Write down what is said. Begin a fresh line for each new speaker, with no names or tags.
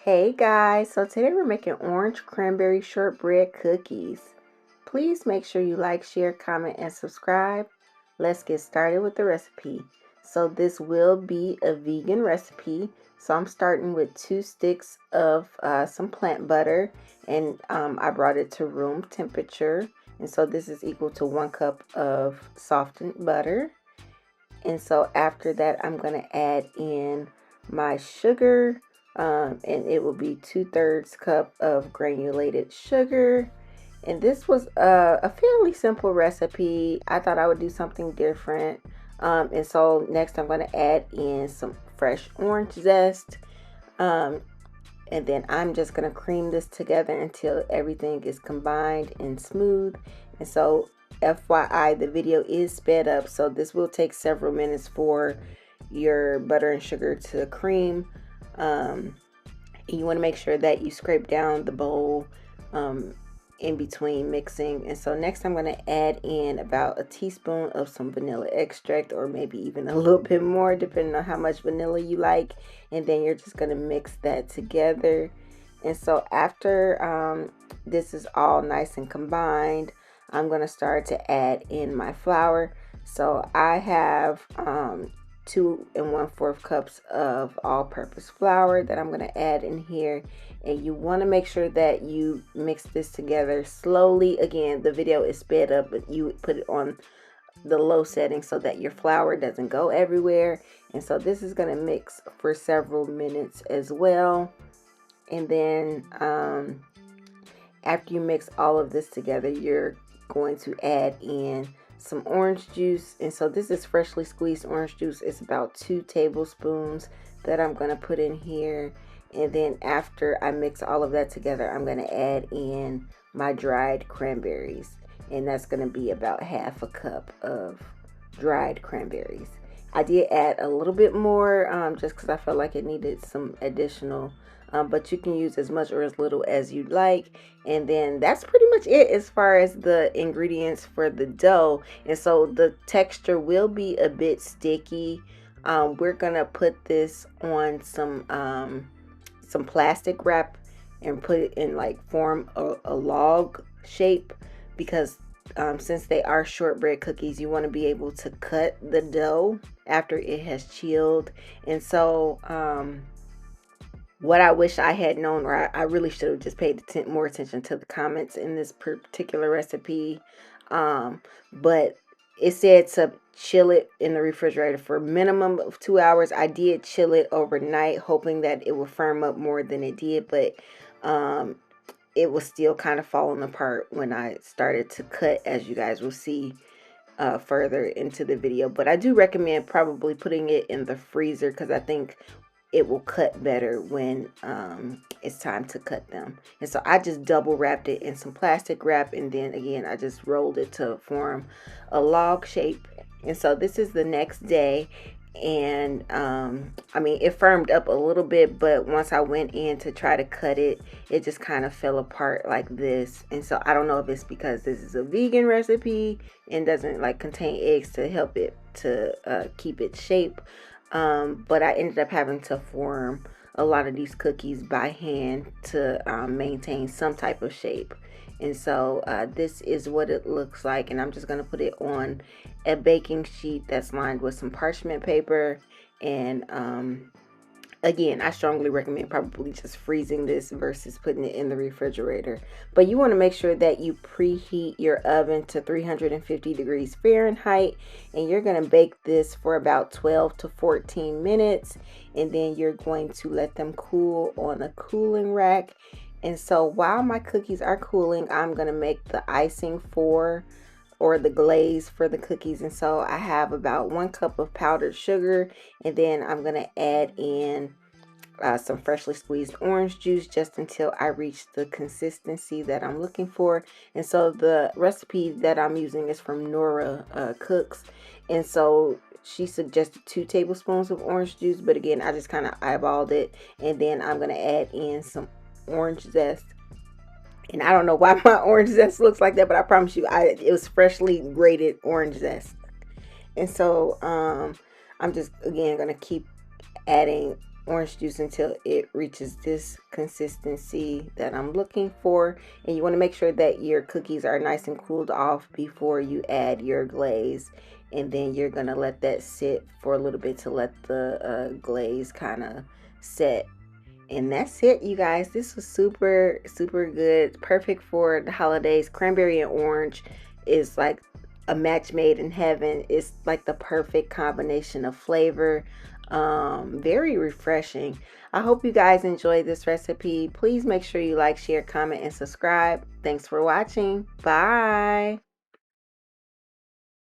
Hey guys, so today we're making orange cranberry shortbread cookies. Please make sure you like, share, comment, and subscribe. Let's get started with the recipe. So this will be a vegan recipe. So I'm starting with 2 sticks of some plant butter, and I brought it to room temperature. And so this is equal to 1 cup of softened butter. And so after that, I'm going to add in my sugar, and it will be 2/3 cup of granulated sugar. And this was a fairly simple recipe. I thought I would do something different. And so next I'm going to add in some fresh orange zest. And then I'm just going to cream this together until everything is combined and smooth. And so FYI, the video is sped up, so this will take several minutes for your butter and sugar to cream. You want to make sure that you scrape down the bowl in between mixing. And so next I'm going to add in about a teaspoon of some vanilla extract, or maybe even a little bit more depending on how much vanilla you like. And then you're just going to mix that together. And so after this is all nice and combined, I'm going to start to add in my flour. So I have 2 1/4 cups of all-purpose flour that I'm going to add in here. And you want to make sure that you mix this together slowly. Again, the video is sped up, but you put it on the low setting so that your flour doesn't go everywhere. And so this is going to mix for several minutes as well. And then after you mix all of this together, you're going to add in some orange juice. And so this is freshly squeezed orange juice. It's about 2 tablespoons that I'm going to put in here. And then after I mix all of that together, I'm going to add in my dried cranberries. And that's going to be about 1/2 cup of dried cranberries. I did add a little bit more just because I felt like it needed some additional, but you can use as much or as little as you'd like. And then that's pretty much it as far as the ingredients for the dough. And so the texture will be a bit sticky. We're gonna put this on some plastic wrap and put it in like form a log shape, because since they are shortbread cookies, you want to be able to cut the dough after it has chilled. And so what I wish I had known, or I really should have just paid more attention to the comments in this particular recipe, but it said to chill it in the refrigerator for a minimum of 2 hours. I did chill it overnight, hoping that it would firm up more than it did, but it was still kind of falling apart when I started to cut, as you guys will see further into the video. But I do recommend probably putting it in the freezer, because I think it will cut better when it's time to cut them. And so I just double wrapped it in some plastic wrap, and then again I just rolled it to form a log shape. And so this is the next day, and I mean, it firmed up a little bit, but once I went in to try to cut it, it just kind of fell apart like this. And so I don't know if it's because this is a vegan recipe and doesn't like contain eggs to help it to keep its shape. But I ended up having to form a lot of these cookies by hand to maintain some type of shape. And so this is what it looks like, and I'm just going to put it on a baking sheet that's lined with some parchment paper. And again, I strongly recommend probably just freezing this versus putting it in the refrigerator. But you want to make sure that you preheat your oven to 350 degrees Fahrenheit, and you're going to bake this for about 12 to 14 minutes. And then you're going to let them cool on a cooling rack. And so while my cookies are cooling, I'm going to make the icing for, or the glaze for the cookies. And so I have about 1 cup of powdered sugar, and then I'm going to add in some freshly squeezed orange juice just until I reach the consistency that I'm looking for. And so the recipe that I'm using is from Nora Cooks, and so she suggested 2 tablespoons of orange juice, but again, I just kind of eyeballed it. And then I'm going to add in some orange zest. And I don't know why my orange zest looks like that, but I promise you, it was freshly grated orange zest. And so I'm just again gonna keep adding orange juice until it reaches this consistency that I'm looking for. And you want to make sure that your cookies are nice and cooled off before you add your glaze. And then you're going to let that sit for a little bit to let the glaze kind of set. And that's it, you guys. This was super, super good. Perfect for the holidays. Cranberry and orange is like a match made in heaven. It's like the perfect combination of flavor. Very refreshing. I hope you guys enjoyed this recipe. Please make sure you like, share, comment, and subscribe. Thanks for watching. Bye.